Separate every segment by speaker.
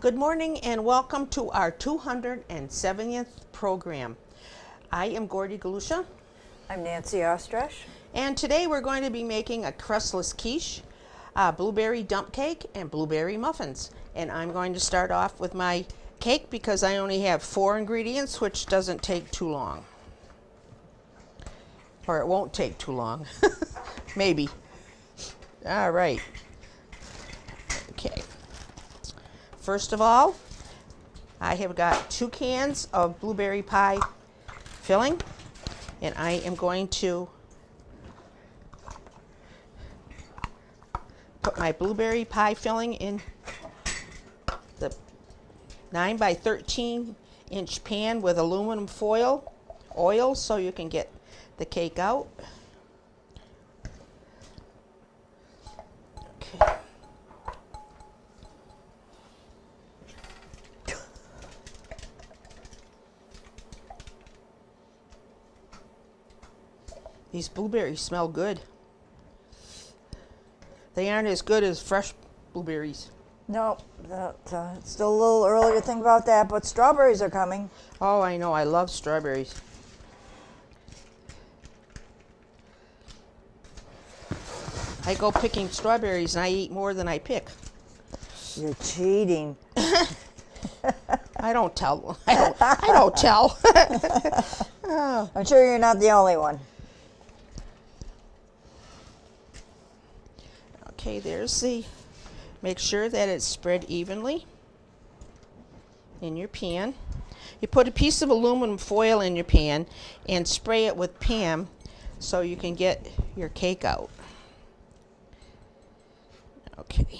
Speaker 1: Good morning and welcome to our 270th program. I am Gordy Galusha.
Speaker 2: I'm Nancy Ostrash.
Speaker 1: And today we're going to be making a crustless quiche, blueberry dump cake, and blueberry muffins. And I'm going to start off with my cake because I only have 4 ingredients, which doesn't take too long. Or it won't take too long. Maybe. All right. Okay. First of all, I have got 2 cans of blueberry pie filling, and I am going to put my blueberry pie filling in the 9 by 13 inch pan with aluminum foil oil so you can get the cake out. Okay. These blueberries smell good. They aren't as good as fresh blueberries.
Speaker 2: No, it's still a little early to think about that, but strawberries are coming.
Speaker 1: Oh, I know. I love strawberries. I go picking strawberries and I eat more than I pick.
Speaker 2: You're cheating.
Speaker 1: I don't tell. I don't tell. Oh.
Speaker 2: I'm sure you're not the only one.
Speaker 1: Okay, there's the, make sure that it's spread evenly in your pan. You put a piece of aluminum foil in your pan and spray it with Pam so you can get your cake out. Okay.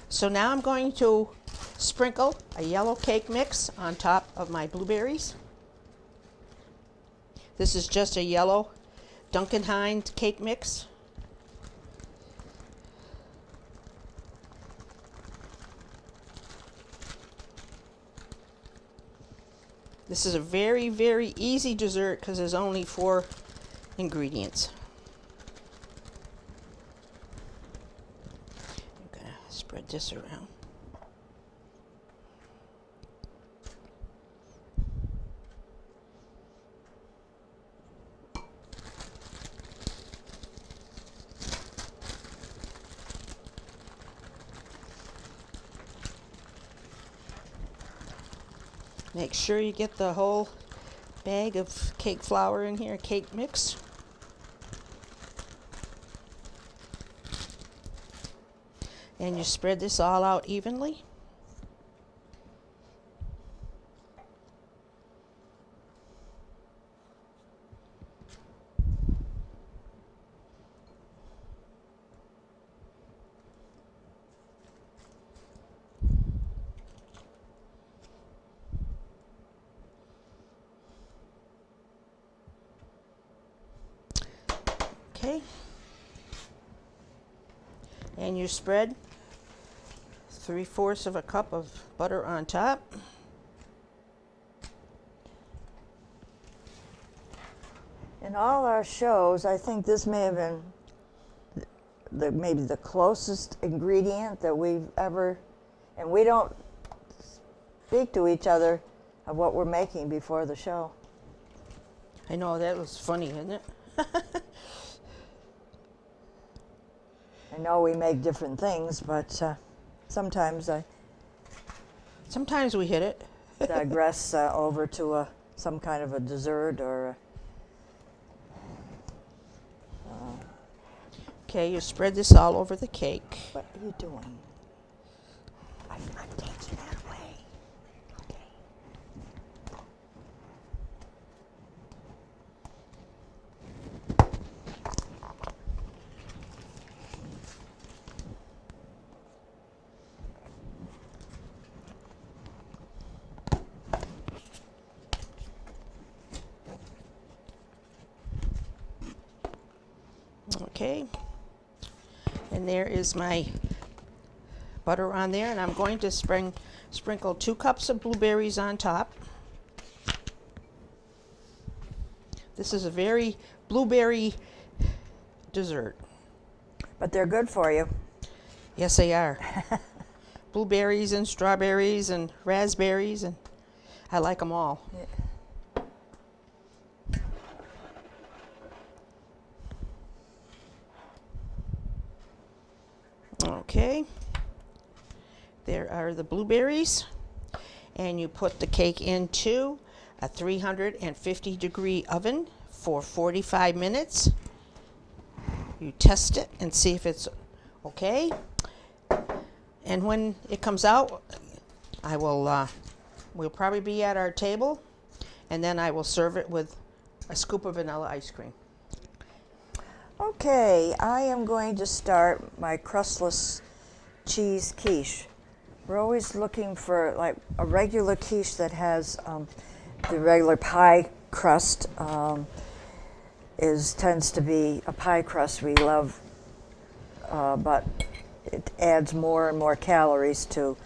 Speaker 1: So now I'm going to sprinkle a yellow cake mix on top of my blueberries. This is just a yellow Duncan Hines cake mix. This is a very, very easy dessert because there's only 4 ingredients. I'm going to spread this around. Make sure you get the whole bag of cake flour in here, cake mix. And you spread this all out evenly. Okay, and you spread 3/4 of a cup of butter on top.
Speaker 2: In all our shows, I think this may have been maybe the closest ingredient that we've ever, and we don't speak to each other of what we're making before the show.
Speaker 1: I know, that was funny, isn't it?
Speaker 2: I know we make different things, but sometimes I
Speaker 1: Sometimes we hit it.
Speaker 2: digress over to some kind of a dessert or
Speaker 1: Okay, you spread this all over the cake.
Speaker 2: what are you doing? I'm taking that away. Okay.
Speaker 1: Okay, and there is my butter on there, and I'm going to sprinkle 2 cups of blueberries on top. This is a very blueberry dessert.
Speaker 2: But they're good for you.
Speaker 1: Yes, they are. Blueberries and strawberries and raspberries, and I like them all. Okay. There are the blueberries. And you put the cake into a 350-degree oven for 45 minutes. You test it and see if it's okay. And when it comes out, we'll probably be at our table, and then I will serve it with a scoop of vanilla ice cream.
Speaker 2: Okay, I am going to start my crustless cheese quiche. We're always looking for like a regular quiche that has the regular pie crust. Tends to be a pie crust we love, but it adds more and more calories to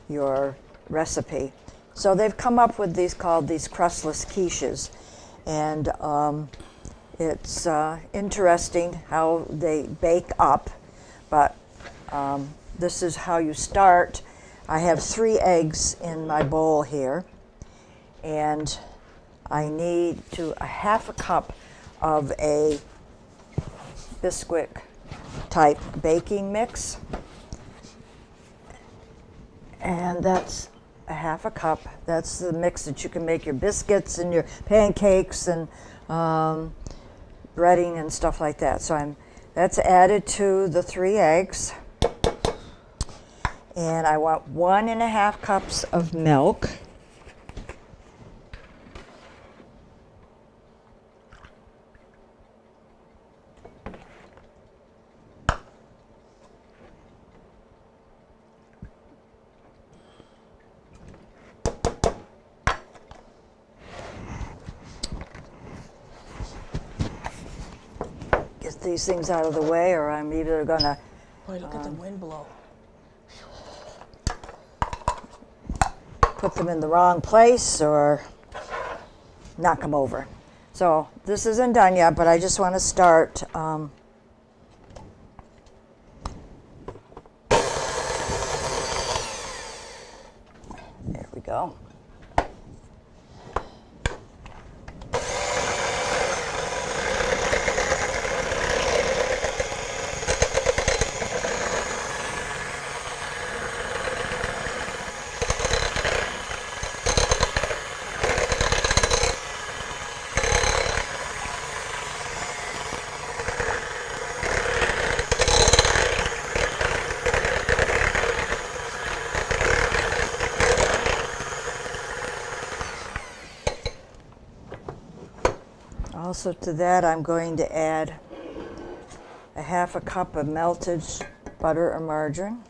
Speaker 2: your recipe. So they've come up with these crustless quiches, and it's interesting how they bake up, but this is how you start. I have 3 eggs in my bowl here, and I need a half a cup of a Bisquick type baking mix, and that's a half a cup. That's the mix that you can make your biscuits and your pancakes and breading and stuff like that. So that's added to the 3 eggs. And I want 1.5 cups of milk. Get these things out of the way, or I'm either gonna.
Speaker 1: Boy, look at the wind blow.
Speaker 2: Put them in the wrong place or knock them over. So this isn't done yet, but I just want to start. There we go. Also to that, I'm going to add a half a cup of melted butter or margarine.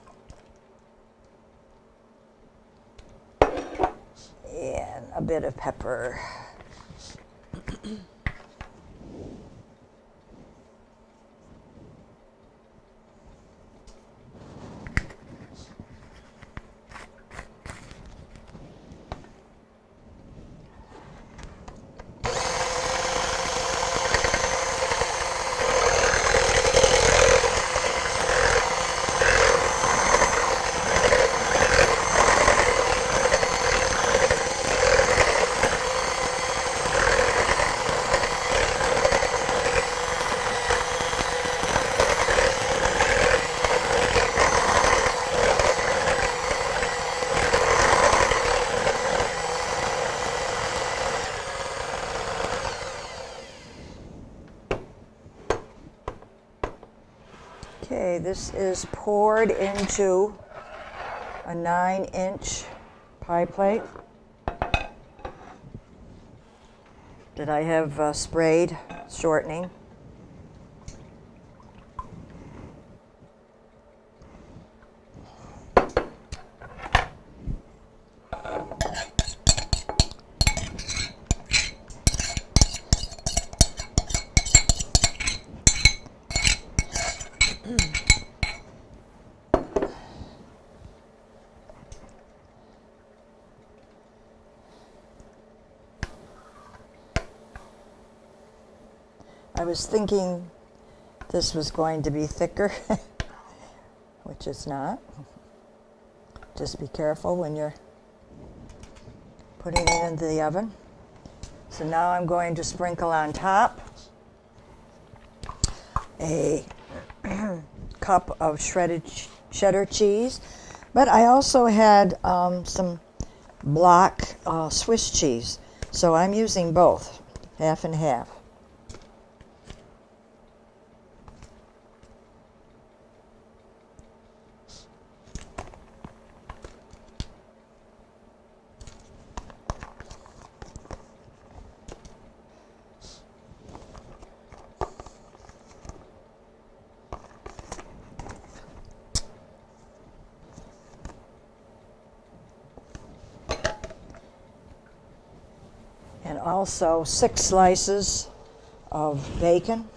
Speaker 2: And a bit of pepper. Okay, this is poured into a 9-inch pie plate that I have sprayed shortening. I was thinking this was going to be thicker, which it's not. Just be careful when you're putting it into the oven. So now I'm going to sprinkle on top a cup of shredded cheddar cheese, but I also had some block Swiss cheese, so I'm using both, half and half. And also 6 slices of bacon,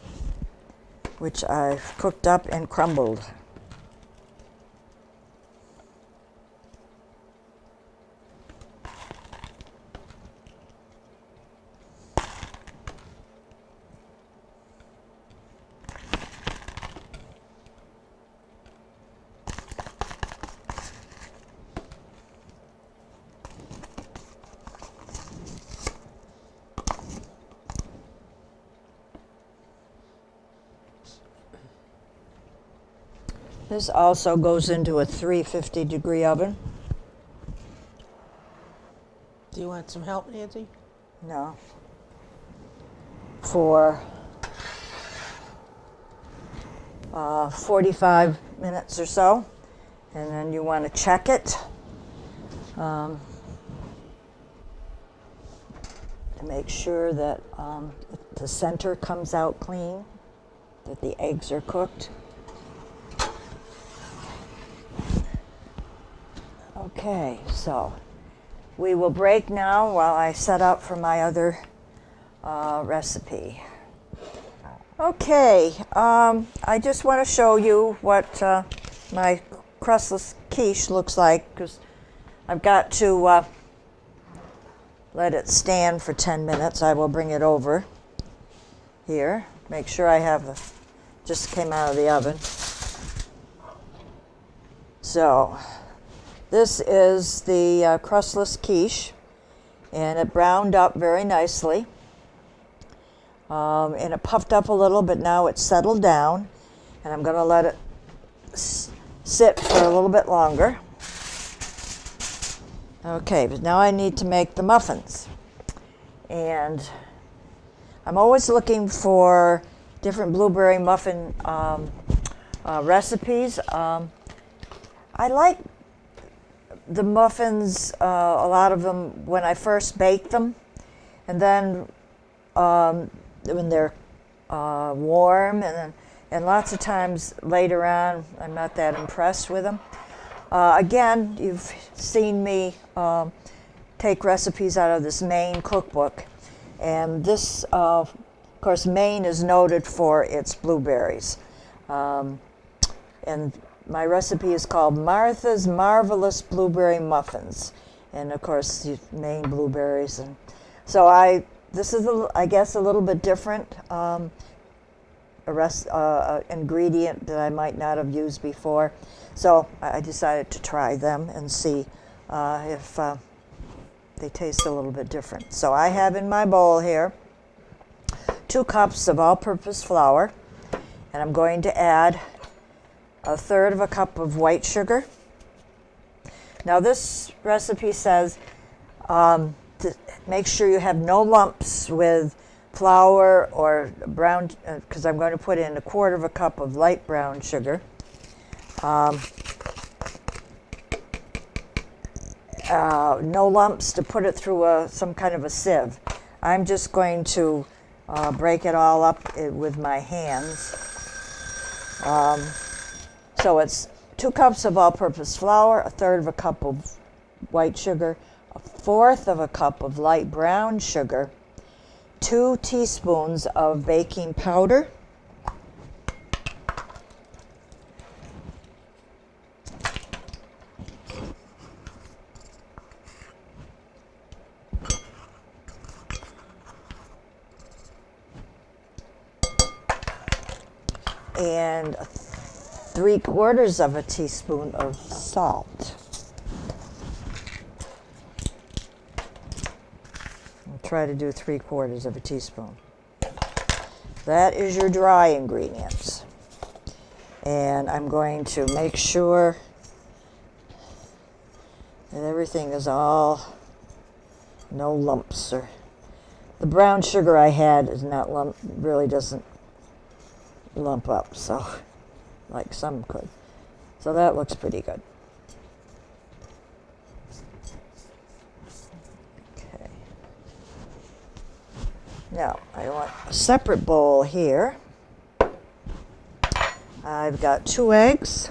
Speaker 2: which I've cooked up and crumbled. This also goes into a 350-degree oven.
Speaker 1: Do you want some help, Nancy?
Speaker 2: No. For 45 minutes or so. And then you want to check it to make sure that the center comes out clean, that the eggs are cooked. Okay, so we will break now while I set up for my other recipe. Okay, I just want to show you what my crustless quiche looks like, because I've got to let it stand for 10 minutes. I will bring it over here. Make sure I have just came out of the oven. So this is the crustless quiche, and it browned up very nicely. And it puffed up a little, but now it's settled down, and I'm going to let it sit for a little bit longer. Okay, but now I need to make the muffins. And I'm always looking for different blueberry muffin recipes. I like the muffins, a lot of them, when I first bake them, and then when they're warm, and lots of times later on, I'm not that impressed with them. Again, you've seen me take recipes out of this Maine cookbook, and this, of course, Maine is noted for its blueberries, and my recipe is called Martha's Marvelous Blueberry Muffins, and of course, Maine blueberries, and so this is, I guess, a little bit different ingredient that I might not have used before. So I decided to try them and see if they taste a little bit different. So I have in my bowl here 2 cups of all-purpose flour, and I'm going to add 1/3 of a cup of white sugar. Now this recipe says to make sure you have no lumps with flour or brown, because I'm going to put in 1/4 of a cup of light brown sugar. No lumps, to put it through some kind of a sieve. I'm just going to break it all up with my hands. So it's 2 cups of all-purpose flour, 1/3 of a cup of white sugar, 1/4 of a cup of light brown sugar, 2 teaspoons of baking powder, and 3/4 of a teaspoon of salt. I'll try to do 3/4 of a teaspoon. That is your dry ingredients. And I'm going to make sure that everything is all, no lumps. Or the brown sugar I had is not really doesn't lump up, so like some could. So that looks pretty good. Okay. Now I want a separate bowl here. I've got 2 eggs,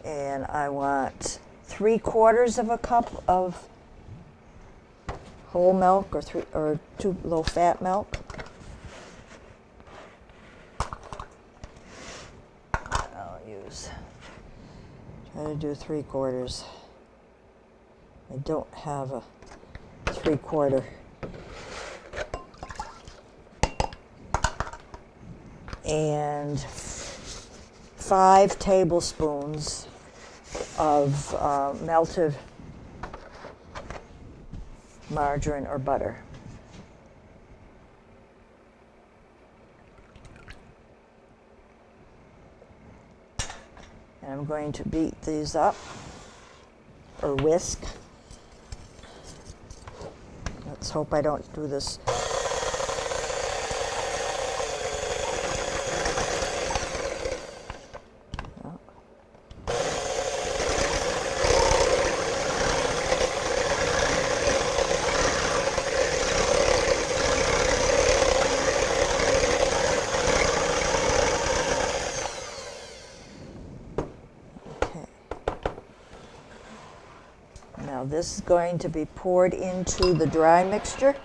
Speaker 2: and I want 3/4 of a cup of whole milk or 2 low-fat milk. I'll try to do 3/4. I don't have a 3/4. And 5 tablespoons of melted margarine or butter. And I'm going to beat these up, or whisk. Let's hope I don't do this. Now this is going to be poured into the dry mixture.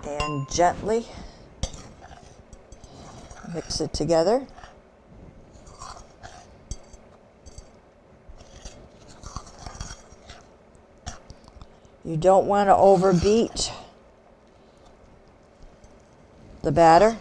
Speaker 2: And gently mix it together. You don't want to overbeat the batter.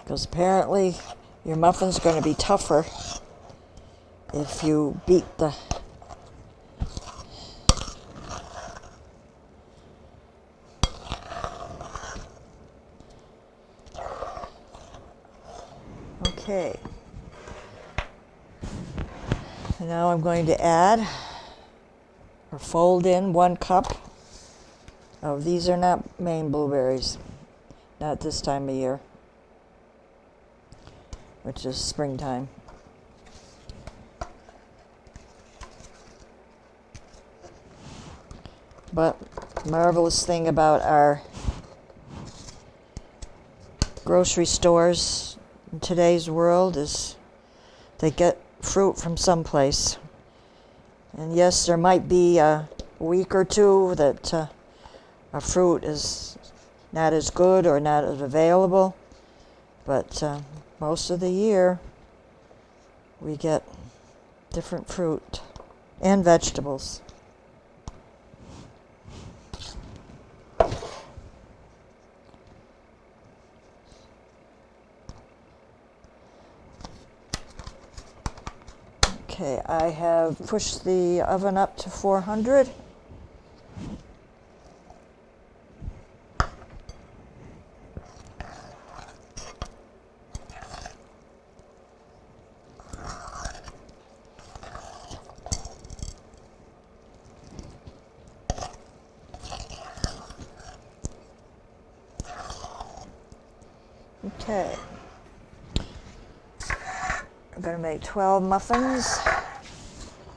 Speaker 2: Because apparently your muffin's going to be tougher if you beat the Okay. And now I'm going to add or fold in 1 cup of, these are not Maine blueberries, not this time of year, which is springtime. But marvelous thing about our grocery stores in today's world is they get fruit from someplace. And yes, there might be a week or two that a fruit is not as good or not as available, but most of the year we get different fruit and vegetables. Okay, I have pushed the oven up to 400. Okay. I'm going to make 12 muffins,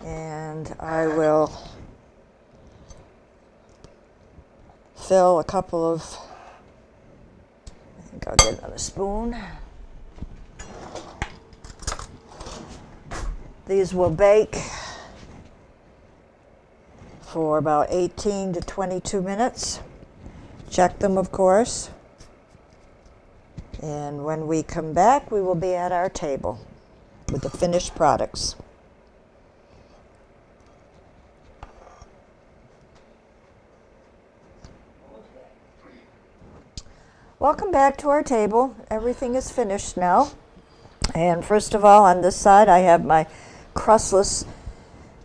Speaker 2: and I will fill a couple of, I think I'll get another spoon. These will bake for about 18 to 22 minutes. Check them, of course. And when we come back, we will be at our table with the finished products. Welcome back to our table. Everything is finished now. And first of all, on this side, I have my crustless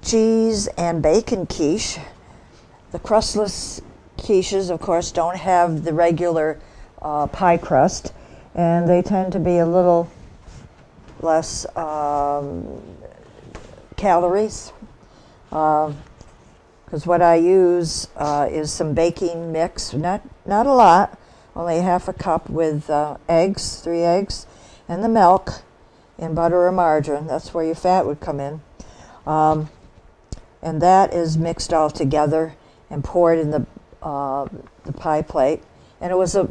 Speaker 2: cheese and bacon quiche. The crustless quiches, of course, don't have the regular pie crust, and they tend to be a little less calories, because what I use is some baking mix, not a lot, only half a cup with eggs, 3 eggs, and the milk, and butter or margarine. That's where your fat would come in, and that is mixed all together and poured in the pie plate, and it was a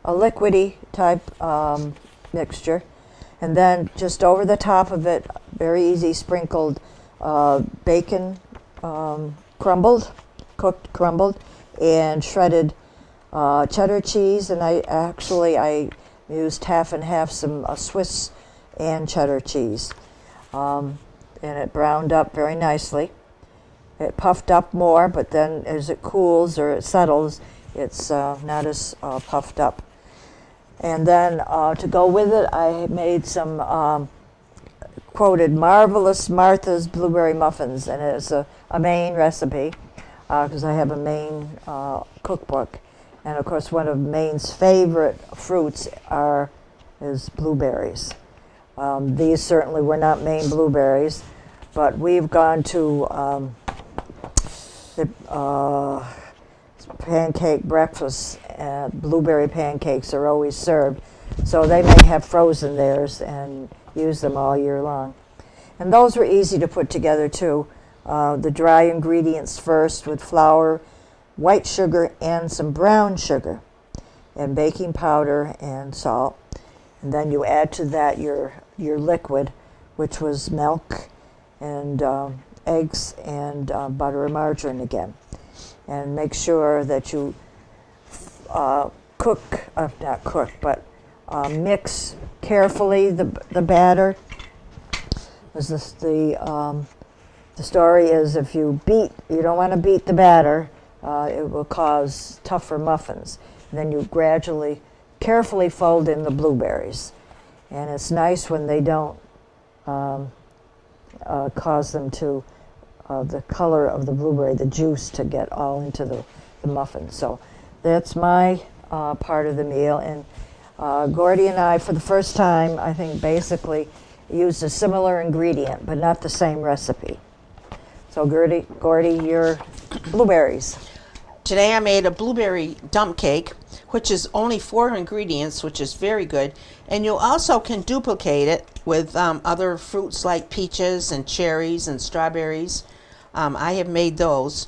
Speaker 2: liquidy type mixture. And then just over the top of it, very easy, sprinkled bacon, crumbled, and shredded cheddar cheese. And I used half and half some Swiss and cheddar cheese. And it browned up very nicely. It puffed up more, but then as it cools or it settles, it's not as puffed up. And then to go with it, I made some quoted Marvelous Martha's Blueberry Muffins, and it's a Maine recipe because I have a Maine cookbook. And of course, one of Maine's favorite fruits is blueberries. These certainly were not Maine blueberries, but we've gone to the pancake breakfast. Blueberry pancakes are always served, so they may have frozen theirs and use them all year long. And those were easy to put together too. The dry ingredients first with flour, white sugar, and some brown sugar, and baking powder and salt. And then you add to that your liquid, which was milk and eggs and butter or margarine again. And make sure that you mix carefully the batter. The story is if you don't want to beat the batter, it will cause tougher muffins. And then you gradually, carefully fold in the blueberries. And it's nice when they don't cause them to, the color of the blueberry, the juice to get all into the muffin. So that's my part of the meal. And Gordy and I, for the first time, I think basically used a similar ingredient, but not the same recipe. So Gordy, your blueberries.
Speaker 1: Today I made a blueberry dump cake, which is only 4 ingredients, which is very good. And you also can duplicate it with other fruits like peaches and cherries and strawberries. I have made those.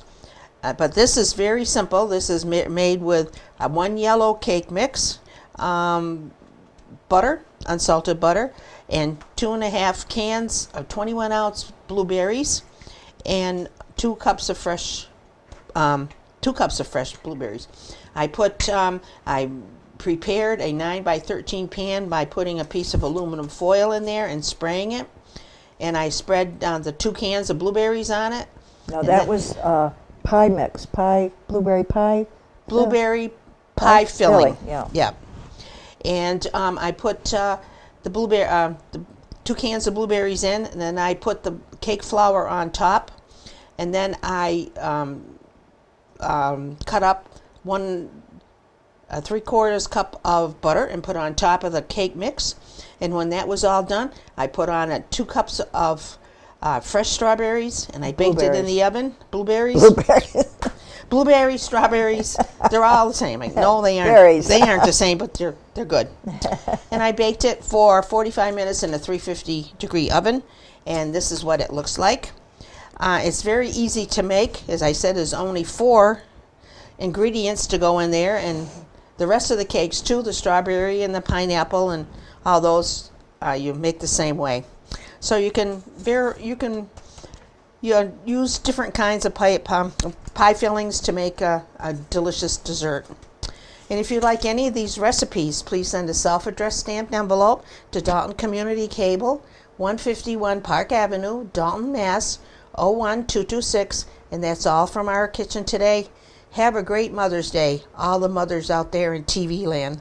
Speaker 1: But this is very simple. This is made with 1 yellow cake mix, butter, unsalted butter, and 2.5 cans of 21-ounce blueberries, and 2 cups of fresh blueberries. I prepared a 9 by 13 pan by putting a piece of aluminum foil in there and spraying it, and I spread the 2 cans of blueberries on it.
Speaker 2: Now that was pie mix, blueberry pie.
Speaker 1: Blueberry pie filling.
Speaker 2: Yeah.
Speaker 1: And I put the 2 cans of blueberries in, and then I put the cake flour on top, and then I cut up 3/4 cup of butter and put on top of the cake mix. And when that was all done, I put on 2 cups of fresh strawberries, and I baked it in the oven. Blueberries, strawberries, they're all the same. No, they aren't.
Speaker 2: Berries.
Speaker 1: They aren't the same, but they're They're good. And I baked it for 45 minutes in a 350-degree oven, and this is what it looks like. It's very easy to make. As I said, there's only 4 ingredients to go in there, and the rest of the cakes too, the strawberry and the pineapple and all those, you make the same way. So you can use different kinds of pie fillings to make a delicious dessert. And if you like any of these recipes, please send a self-addressed stamped envelope to Dalton Community Cable, 151 Park Avenue, Dalton, Mass. 01226. And that's all from our kitchen today. Have a great Mother's Day, all the mothers out there in TV land.